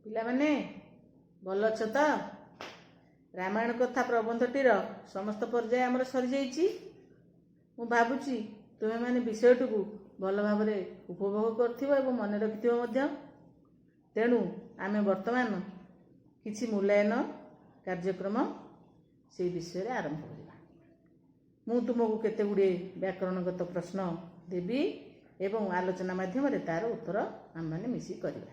ପିଲାମାନେ ଭଲ ଅଛ ତ? ରାମାୟଣ କଥା ପ୍ରବନ୍ଧଟିର ସମସ୍ତ ପର୍ଯ୍ୟାୟ ଆମର ସରିଯାଇଛି। ମୁଁ ଭାବୁଛି ତୁମେମାନେ ବିଷୟଟିକୁ ଭଲ ଭାବରେ ଉପଭୋଗ କରିଥିବ ଏବଂ ମନେ ରଖିଥିବ ମଧ୍ୟ। ତେଣୁ ଆମେ ବର୍ତ୍ତମାନ କିଛି ମୂଲ୍ୟାୟନ କାର୍ଯ୍ୟକ୍ରମ ସେହି ବିଷୟରେ ଆରମ୍ଭ କରିବା। ମୁଁ ତୁମକୁ କେତେଗୁଡ଼ିଏ ବ୍ୟାକରଣଗତ ପ୍ରଶ୍ନ ଦେବି ଏବଂ ଆଲୋଚନା ମାଧ୍ୟମରେ ତାର ଉତ୍ତର ଆମମାନେ ମିଶି କରିବା।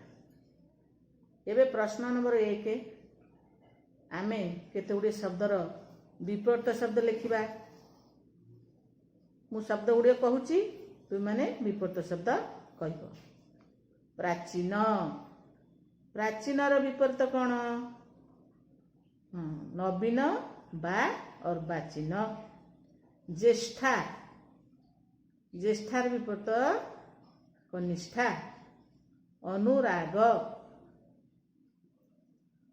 ଏବେ ପ୍ରଶ୍ନ ନମ୍ବର 1, ଆମେ କେତେଗୁଡ଼ିଏ ଶବ୍ଦର ବିପରୀତ ଶବ୍ଦ ଲେଖିବା। ମୁଁ ଶବ୍ଦ ଗୁଡ଼ିକ କହୁଛି, ତୁମେମାନେ ବିପରୀତ ଶବ୍ଦ କହିବ। ପ୍ରାଚୀନ, ପ୍ରାଚୀନର ବିପରୀତ କ'ଣ? ନବୀନ ବା ଅର୍ବାଚୀନ। ଜ୍ୟେଷ୍ଠା, ଜ୍ୟେଷ୍ଠାର ବିପରୀତ କନିଷ୍ଠା। ଅନୁରାଗ,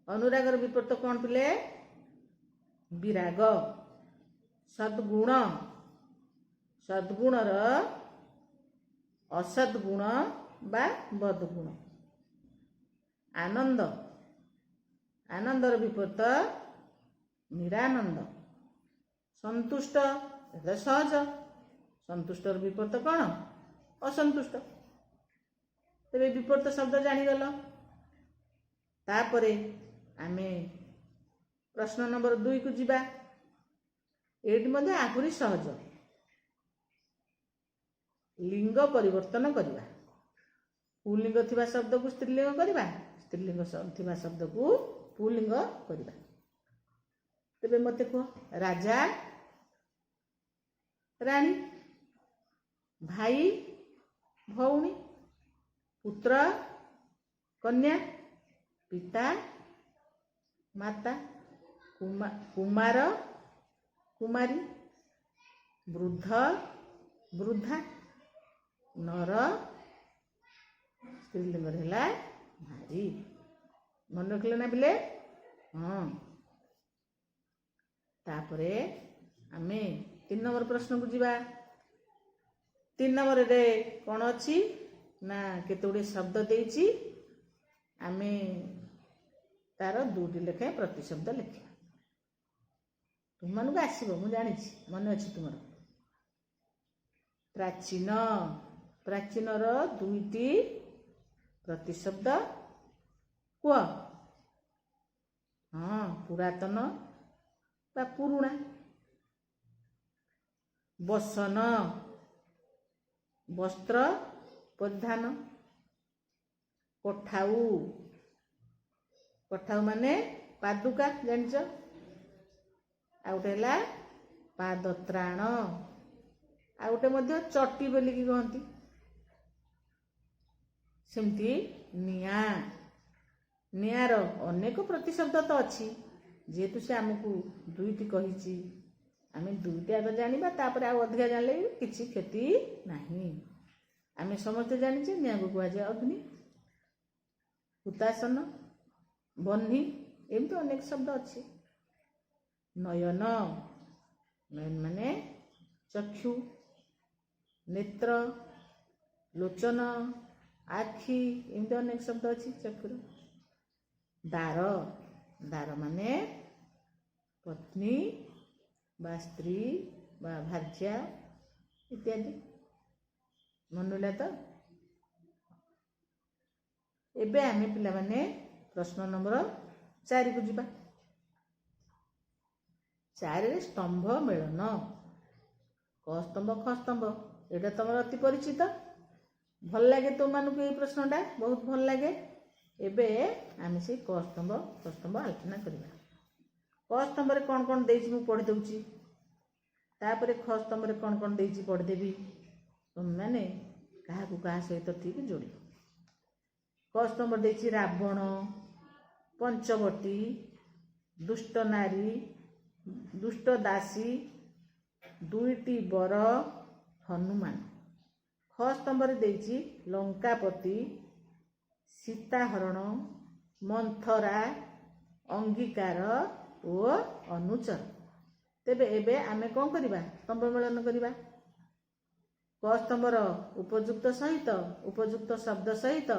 ଅନୁରାଗର ବିପରୀତ କ'ଣ ପିଲେ? ବିରାଗ। ସଦ୍ଗୁଣ, ସଦ୍ଗୁଣର ଅସଦ୍ଗୁଣ ବା ବଦ୍ଗୁଣ। ଆନନ୍ଦ, ଆନନ୍ଦର ବିପରୀତ ନିରାନନ୍ଦ। ସନ୍ତୁଷ୍ଟ, ଏଟା ସହଜ। ସନ୍ତୁଷ୍ଟର ବିପରୀତ କ'ଣ? ଅସନ୍ତୁଷ୍ଟ। ତେବେ ବିପରୀତ ଶବ୍ଦ ଜାଣିଗଲ। ତାପରେ ଆମେ ପ୍ରଶ୍ନ ନମ୍ବର 2କୁ ଯିବା। ଏଇଠି ମଧ୍ୟ ଆହୁରି ସହଜ। ଲିଙ୍ଗ ପରିବର୍ତ୍ତନ କରିବା। ପୁଲିଙ୍ଗ ଥିବା ଶବ୍ଦକୁ ସ୍ତ୍ରୀଲିଙ୍ଗ କରିବା, ସ୍ତ୍ରୀଲିଙ୍ଗ ଥିବା ଶବ୍ଦକୁ ପୁଲିଙ୍ଗ କରିବା। ତେବେ ମୋତେ କୁହ, ରାଜା, ରାଣୀ, ଭାଇ, ଭଉଣୀ, ପୁତ୍ର, କନ୍ୟା, ପିତା, ମାତା, କୁମାର, କୁମାରୀ, ବୃଦ୍ଧ, ବୃଦ୍ଧା, ନର, ସ୍ତ୍ରୀଲିଙ୍ଗରେ ହେଲା ନାରୀ। ମନେ ରଖିଲେ ନା ପିଲେ? ହଁ। ତାପରେ ଆମେ 3 ନମ୍ବର ପ୍ରଶ୍ନକୁ ଯିବା। 3 ନମ୍ବରରେ କ'ଣ ଅଛି ନା କେତେଗୁଡ଼ିଏ ଶବ୍ଦ ଦେଇଛି। ଆମେ ତାର 2ଟି ଲେଖାଏଁ ପ୍ରତିଶବ୍ଦ ଲେଖିବା। ତୁମମାନଙ୍କୁ ଆସିବ, ମୁଁ ଜାଣିଛି, ମନେ ଅଛି ତୁମର। ପ୍ରାଚୀନ, ପ୍ରାଚୀନର 2ଟି ପ୍ରତିଶବ୍ଦ କୁହ। ହଁ, ପୁରାତନ ବା ପୁରୁଣା। ବସନ, ବସ୍ତ୍ର ପରିଧାନ। କଠାଉ, କଠାଉ ମାନେ ପାଦୁକା, ଜାଣିଛ। ଆଉ ଗୋଟେ ହେଲା ପାଦତ୍ରାଣ। ଆଉ ଗୋଟେ ମଧ୍ୟ ଚଟି ବୋଲିକି କହନ୍ତି। ସେମିତି ନିଆଁ, ନିଆଁର ଅନେକ ପ୍ରତିଶବ୍ଦ ତ ଅଛି। ଯେହେତୁ ସେ ଆମକୁ 2ଟି କହିଛି, ଆମେ 2ଟି ଆଗ ଜାଣିବା, ତାପରେ ଆଉ ଅଧିକା ଜାଣିଲେ କିଛି କ୍ଷତି ନାହିଁ। ଆମେ ସମସ୍ତେ ଜାଣିଛେ ନିଆଁକୁ କୁହାଯାଏ ଅଗ୍ନି। ହୁତାସନ, ବହ୍ନି, ଏମିତି ଅନେକ ଶବ୍ଦ ଅଛି। ନୟନ, ନୟନ ମାନେ ଚକ୍ଷୁ। ନେତ୍ର, ଲୋଚନ, ଆଖି, ଏମିତି ଅନେକ ଶବ୍ଦ ଅଛି ଚକ୍ଷୁର। ଦାର, ଦାର ମାନେ ପତ୍ନୀ ବା ସ୍ତ୍ରୀ ବା ଭାର୍ଯ୍ୟା ଇତ୍ୟାଦି। ମନେଲା ତ? ଏବେ ଆମେ ପିଲାମାନେ ପ୍ରଶ୍ନ ନମ୍ବର 4କୁ ଯିବା। 4ରେ ସ୍ତମ୍ଭ ମେଳନ। କ ସ୍ତମ୍ଭ, ଖ ସ୍ତମ୍ଭ, ଏଇଟା ତମର ଅତି ପରିଚିତ। ଭଲ ଲାଗେ ତୁମମାନଙ୍କୁ ଏଇ ପ୍ରଶ୍ନଟା, ବହୁତ ଭଲ ଲାଗେ। ଏବେ ଆମେ ସେଇ କ ସ୍ତମ୍ଭ, ଖ ସ୍ତମ୍ଭ ଆଲୋଚନା କରିବା। କ ସ୍ତମ୍ଭରେ କ'ଣ କ'ଣ ଦେଇଛି ମୁଁ ପଢ଼ି ଦେଉଛି। ତାପରେ ଖ ସ୍ତମ୍ଭରେ କ'ଣ କ'ଣ ଦେଇଛି ପଢ଼ିଦେବି। ତୁମେମାନେ କାହାକୁ କାହା ସହିତ ଠିକ୍ ଯୋଡ଼ିବ। କ ସ୍ତମ୍ଭ ଦେଇଛି ରାବଣ, ପଞ୍ଚବଟୀ, ଦୁଷ୍ଟ ନାରୀ, ଦୁଷ୍ଟ ଦାସୀ, 2ଟି ବର, ହନୁମାନ। ଖ ସ୍ତମ୍ଭରେ ଦେଇଛି ଲଙ୍କାପତି, ସୀତାହରଣ, ମନ୍ଥରା, ଅଙ୍ଗୀକାର ଓ ଅନୁଚର। ତେବେ ଏବେ ଆମେ କ'ଣ କରିବା? ସ୍ତମ୍ଭ ମେଳନ କରିବା। କ ସ୍ତମ୍ଭର ଉପଯୁକ୍ତ ସହିତ, ଉପଯୁକ୍ତ ଶବ୍ଦ ସହିତ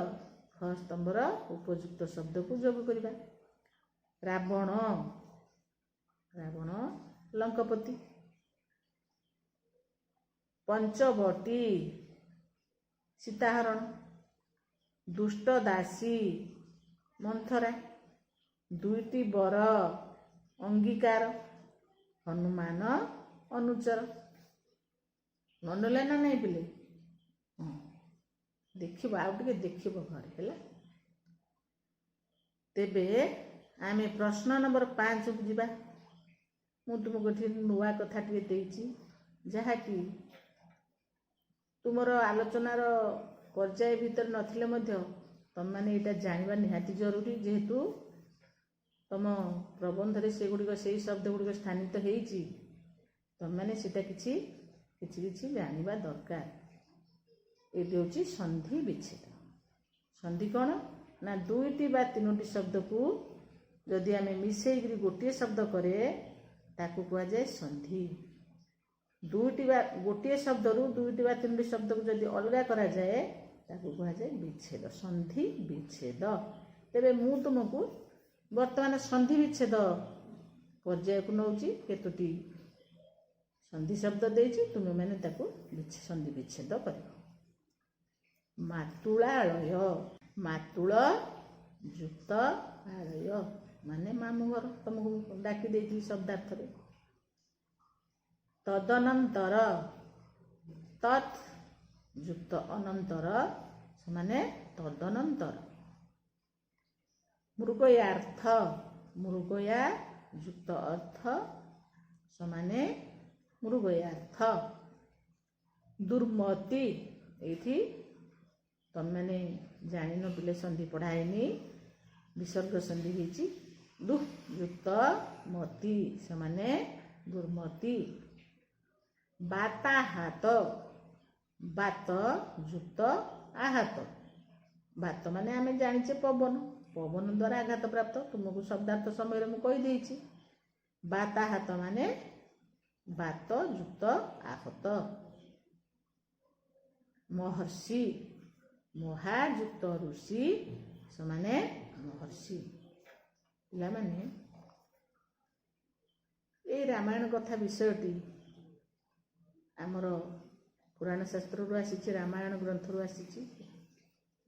ଖ ସ୍ତମ୍ଭର ଉପଯୁକ୍ତ ଶବ୍ଦକୁ ଯୋଗ କରିବା। ରାବଣ, ରାବଣ ଲଙ୍କପତି। ପଞ୍ଚବଟୀ ସୀତାହରଣ। ଦୁଷ୍ଟ ଦାସୀ ମନ୍ଥରା। ଦୁଇଟି ବର ଅଙ୍ଗୀକାର। ହନୁମାନ ଅନୁଚର। ମନେଲା ନା ନାହିଁ ପିଲେ? ହଁ, ଦେଖିବ, ଆଉ ଟିକେ ଦେଖିବ ଘରେ ହେଲା। ତେବେ ଆମେ ପ୍ରଶ୍ନ ନମ୍ବର 5କୁ ଯିବା। ମୁଁ ତୁମକୁ ଏଠି ନୂଆ କଥାଟିଏ ଦେଇଛି, ଯାହାକି ତୁମର ଆଲୋଚନାର ପର୍ଯ୍ୟାୟ ଭିତରେ ନଥିଲେ ମଧ୍ୟ ତମମାନେ ଏଇଟା ଜାଣିବା ନିହାତି ଜରୁରୀ, ଯେହେତୁ ତମ ପ୍ରବନ୍ଧରେ ସେଗୁଡ଼ିକ ସେଇ ଶବ୍ଦ ଗୁଡ଼ିକ ସ୍ଥାନିତ ହେଇଛି। ତମମାନେ ସେଟା କିଛି ଜାଣିବା ଦରକାର। ଏଇଟି ହେଉଛି ସନ୍ଧି ବିଚ୍ଛେଦ। ସନ୍ଧି କ'ଣ ନା, ଦୁଇଟି ବା ତିନୋଟି ଶବ୍ଦକୁ ଯଦି ଆମେ ମିଶେଇକିରି ଗୋଟିଏ ଶବ୍ଦ କରେ ତାକୁ କୁହାଯାଏ ସନ୍ଧି। ଗୋଟିଏ ଶବ୍ଦରୁ ଦୁଇଟି ବା ତିନୋଟି ଶବ୍ଦକୁ ଯଦି ଅଲଗା କରାଯାଏ ତାକୁ କୁହାଯାଏ ବିଚ୍ଛେଦ, ସନ୍ଧି ବିଚ୍ଛେଦ। ତେବେ ମୁଁ ତୁମକୁ ବର୍ତ୍ତମାନ ସନ୍ଧି ବିଚ୍ଛେଦ ପର୍ଯ୍ୟାୟକୁ ନେଉଛି। କେତୋଟି ସନ୍ଧି ଶବ୍ଦ ଦେଇଛି, ତୁମେମାନେ ତାକୁ ସନ୍ଧି ବିଚ୍ଛେଦ କରିବ। ମାତୁଳାଳୟ, ମାତୁଳ ଯୁକ୍ତ ଆଳୟ ମାନେ ମାମୁଁ ଘର, ତମକୁ ଡାକି ଦେଇଥିଲି ଶବ୍ଦାର୍ଥରେ। ତଦନନ୍ତର, ତତ୍ ଯୁକ୍ତ ଅନନ୍ତର ସମାନେ ତଦନନ୍ତର। ମୃଗୟାର୍ଥ, ମୃଗୟା ଯୁକ୍ତ ଅର୍ଥ ସମାନେ ମୃଗୟାର୍ଥ। ଦୁର୍ମତି, ଏଇଠି ତମେମାନେ ଜାଣିନ ପିଲେ, ସନ୍ଧି ପଢ଼ା ହେଇନି, ବିସର୍ଗ ସନ୍ଧି ହେଇଛି। ଦୁଃ ଯୁକ୍ତ ମତି ସମାନେ ଦୁର୍ମତି। ବାତାହାତ, ବାତ ଯୁକ୍ତ ଆହାତ। ବାତ ମାନେ ଆମେ ଜାଣିଛେ ପବନ, ପବନ ଦ୍ୱାରା ଆଘାତ ପ୍ରାପ୍ତ। ତୁମକୁ ଶବ୍ଦାର୍ଥ ସମୟରେ ମୁଁ କହିଦେଇଛି। ବାତାହାତ ମାନେ ବାତ ଯୁକ୍ତ ଆହତ। ମହର୍ଷି, ମହା ଯୁକ୍ତ ଋଷି ସମାନେ ମହର୍ଷି। ପିଲାମାନେ, ଏଇ ରାମାୟଣ କଥା ବିଷୟଟି ଆମର ପୁରାଣ ଶାସ୍ତ୍ରରୁ ଆସିଛି, ରାମାୟଣ ଗ୍ରନ୍ଥରୁ ଆସିଛି।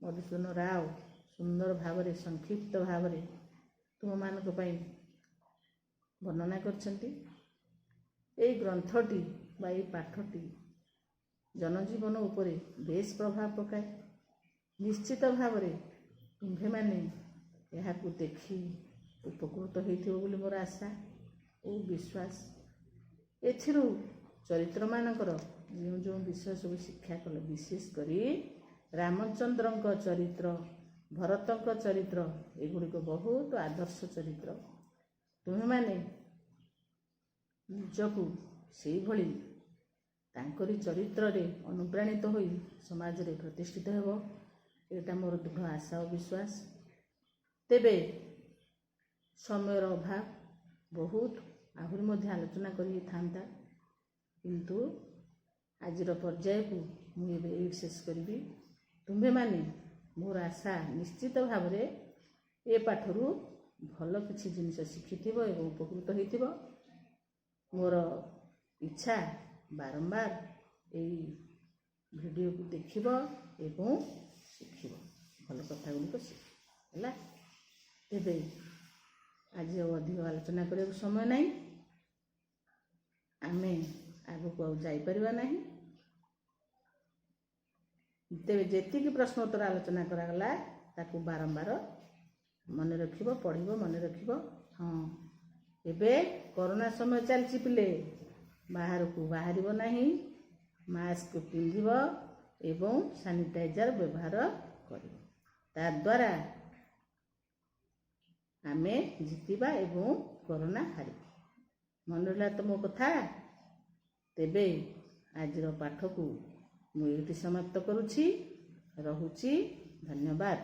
ମଧୁସୂଦନ ରାଓ ସୁନ୍ଦର ଭାବରେ, ସଂକ୍ଷିପ୍ତ ଭାବରେ ତୁମମାନଙ୍କ ପାଇଁ ବର୍ଣ୍ଣନା କରିଛନ୍ତି। ଏଇ ଗ୍ରନ୍ଥଟି ବା ଏଇ ପାଠଟି ଜନଜୀବନ ଉପରେ ବେଶ ପ୍ରଭାବ ପକାଏ। ନିଶ୍ଚିତ ଭାବରେ ତୁମ୍ଭେମାନେ ଏହାକୁ ଦେଖି ଉପକୃତ ହେଇଥିବ ବୋଲି ମୋର ଆଶା ଓ ବିଶ୍ୱାସ। ଏଥିରୁ ଚରିତ୍ରମାନଙ୍କର ଯେଉଁ ଯେଉଁ ବିଷୟ ସବୁ ଶିକ୍ଷା କଲେ, ବିଶେଷ କରି ରାମଚନ୍ଦ୍ରଙ୍କ ଚରିତ୍ର, ଭରତଙ୍କ ଚରିତ୍ର, ଏଗୁଡ଼ିକ ବହୁତ ଆଦର୍ଶ ଚରିତ୍ର। ତୁମେମାନେ ନିଜକୁ ସେଇଭଳି ତାଙ୍କରି ଚରିତ୍ରରେ ଅନୁପ୍ରାଣିତ ହୋଇ ସମାଜରେ ପ୍ରତିଷ୍ଠିତ ହେବ, ଏଇଟା ମୋର ଦୃଢ଼ ଆଶା ଓ ବିଶ୍ୱାସ। ତେବେ ସମୟର ଅଭାବ, ବହୁତ ଆହୁରି ମଧ୍ୟ ଆଲୋଚନା କରିଥାନ୍ତା, କିନ୍ତୁ ଆଜିର ପର୍ଯ୍ୟାୟକୁ ମୁଁ ଏବେ ଏଇଠି ଶେଷ କରିବି। ତୁମ୍ଭେମାନେ ମୋର ଆଶା ନିଶ୍ଚିତ ଭାବରେ ଏ ପାଠରୁ ଭଲ କିଛି ଜିନିଷ ଶିଖିଥିବ ଏବଂ ଉପକୃତ ହୋଇଥିବ। ମୋର ଇଚ୍ଛା ବାରମ୍ବାର ଏଇ ଭିଡ଼ିଓକୁ ଦେଖିବ ଏବଂ ଶିଖିବ, ଭଲ କଥା ଗୁଡ଼ିକ ଶିଖିବ ହେଲା। ତେବେ ଆଜି ଆଉ ଅଧିକ ଆଲୋଚନା କରିବାକୁ ସମୟ ନାହିଁ, ଆମେ ଆଗକୁ ଆଉ ଯାଇପାରିବା ନାହିଁ। ତେବେ ଯେତିକି ପ୍ରଶ୍ନ ଉତ୍ତର ଆଲୋଚନା କରାଗଲା ତାକୁ ବାରମ୍ବାର ମନେ ରଖିବ, ପଢ଼ିବ, ମନେ ରଖିବ। ହଁ, ଏବେ କରୋନା ସମୟ ଚାଲିଛି ପିଲେ, ବାହାରକୁ ବାହାରିବ ନାହିଁ, ମାସ୍କ ପିନ୍ଧିବ ଏବଂ ସାନିଟାଇଜର ବ୍ୟବହାର କରିବ। ତାଦ୍ୱାରା ଆମେ ଜିତିବା ଏବଂ କରୋନା ହାରିବା। ମନେ ରହିଲା ତ ମୋ କଥା? ତେବେ ଆଜିର ପାଠକୁ ମୁଁ ଏଇଠି ସମାପ୍ତ କରୁଛି। ରହୁଛି, ଧନ୍ୟବାଦ।